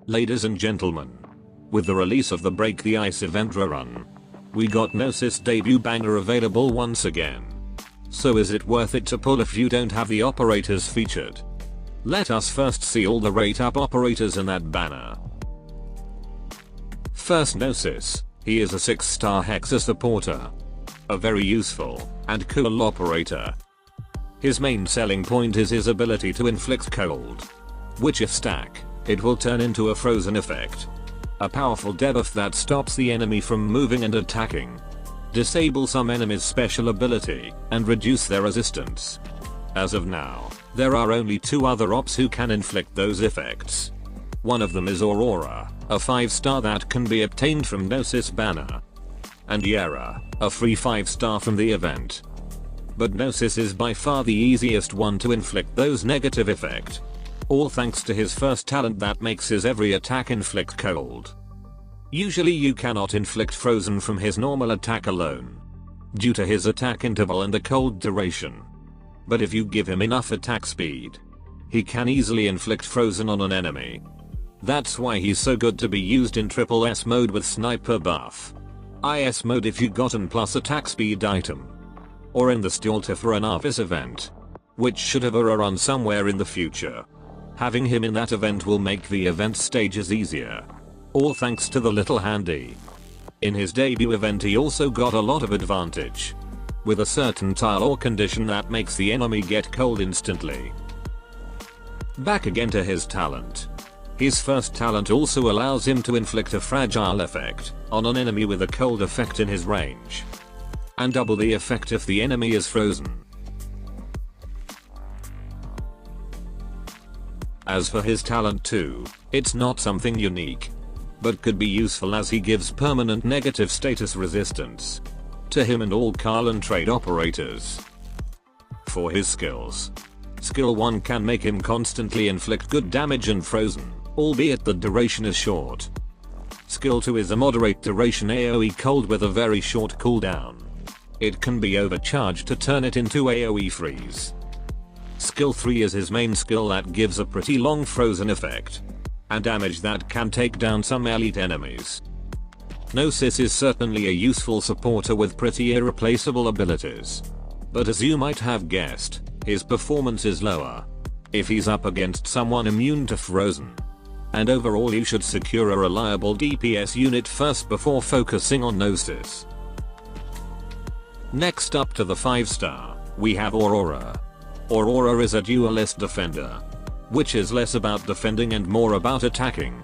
Ladies and gentlemen, with the release of the Break the Ice event rerun, we got Gnosis debut banner available once again. So is it worth it to pull if you don't have the operators featured? Let us first see all the rate up operators in that banner. First, Gnosis. He is a 6-star Hexa supporter. A very useful and cool operator. His main selling point is his ability to inflict cold, which if stack, it will turn into a frozen effect. A powerful debuff that stops the enemy from moving and attacking. Disable some enemies' special ability and reduce their resistance. As of now, there are only 2 other ops who can inflict those effects. One of them is Aurora, a 5-star that can be obtained from Gnosis banner. And Yera, a free 5-star from the event. But Gnosis is by far the easiest one to inflict those negative effect. All thanks to his first talent that makes his every attack inflict cold. Usually you cannot inflict frozen from his normal attack alone, due to his attack interval and the cold duration. But if you give him enough attack speed, he can easily inflict frozen on an enemy. That's why he's so good to be used in triple S mode with sniper buff, IS mode if you got an plus attack speed item, or in the Stilter for an Arvis event, which should have a run somewhere in the future. Having him in that event will make the event stages easier. All thanks to the little handy. In his debut event he also got a lot of advantage, with a certain tile or condition that makes the enemy get cold instantly. Back again to his talent. His first talent also allows him to inflict a fragile effect on an enemy with a cold effect in his range, and double the effect if the enemy is frozen. As for his talent 2, it's not something unique, but could be useful as he gives permanent negative status resistance to him and all Carl and trade operators. For his skills, skill 1 can make him constantly inflict good damage and frozen, albeit the duration is short. Skill 2 is a moderate duration AoE cold with a very short cooldown. It can be overcharged to turn it into AoE freeze. Skill 3 is his main skill that gives a pretty long frozen effect, and damage that can take down some elite enemies. Gnosis is certainly a useful supporter with pretty irreplaceable abilities. But as you might have guessed, his performance is lower if he's up against someone immune to frozen. And overall you should secure a reliable DPS unit first before focusing on Gnosis. Next up to the 5-star, we have Aurora. Aurora is a duelist defender, which is less about defending and more about attacking.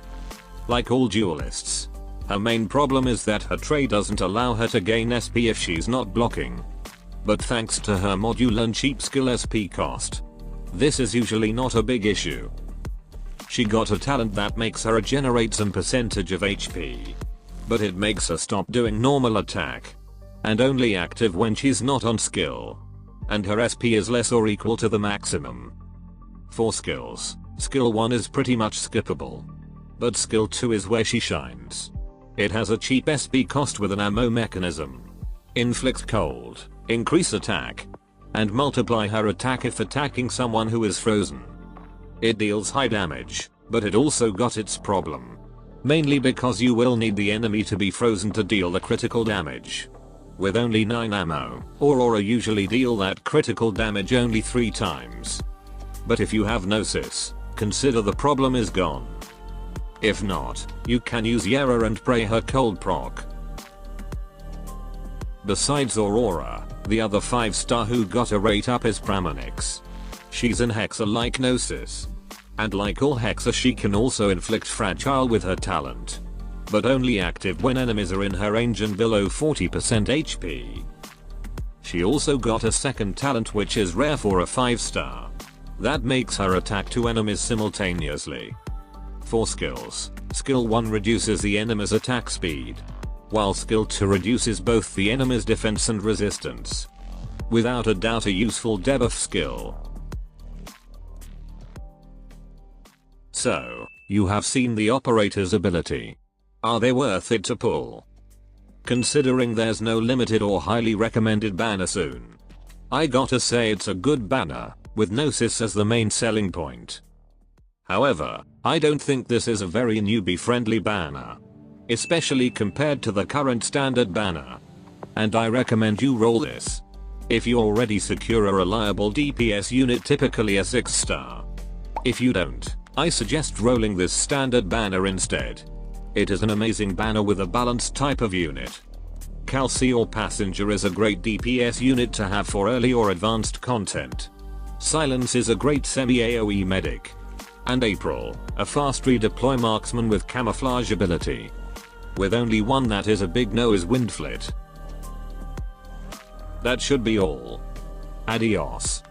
Like all duelists, her main problem is that her trade doesn't allow her to gain SP if she's not blocking. But thanks to her module and cheap skill SP cost, this is usually not a big issue. She got a talent that makes her regenerate some percentage of HP, but it makes her stop doing normal attack, and only active when she's not on skill, and her SP is less or equal to the maximum. For skills, skill 1 is pretty much skippable, but skill 2 is where she shines. It has a cheap SP cost with an ammo mechanism, inflict cold, increase attack, and multiply her attack if attacking someone who is frozen. It deals high damage, but it also got its problem, mainly because you will need the enemy to be frozen to deal the critical damage. With only 9 ammo, Aurora usually deal that critical damage only 3 times. But if you have Gnosis, consider the problem is gone. If not, you can use Yera and pray her cold proc. Besides Aurora, the other 5-star who got a rate up is Pramanix. She's an Hexa like Gnosis, and like all Hexa she can also inflict fragile with her talent, but only active when enemies are in her range and below 40% HP. She also got a second talent which is rare for a 5-star, that makes her attack 2 enemies simultaneously. For skills, skill 1 reduces the enemy's attack speed, while skill 2 reduces both the enemy's defense and resistance. Without a doubt a useful debuff skill. So, you have seen the operator's ability. Are they worth it to pull? Considering there's no limited or highly recommended banner soon, I gotta say it's a good banner, with Gnosis as the main selling point. However, I don't think this is a very newbie friendly banner, especially compared to the current standard banner. And I recommend you roll this if you already secure a reliable DPS unit, typically a 6 star. If you don't, I suggest rolling this standard banner instead. It is an amazing banner with a balanced type of unit. Calci or Passenger is a great DPS unit to have for early or advanced content. Silence is a great semi-AoE medic. And April, a fast redeploy marksman with camouflage ability. With only one that is a big no is Windflit. That should be all. Adios.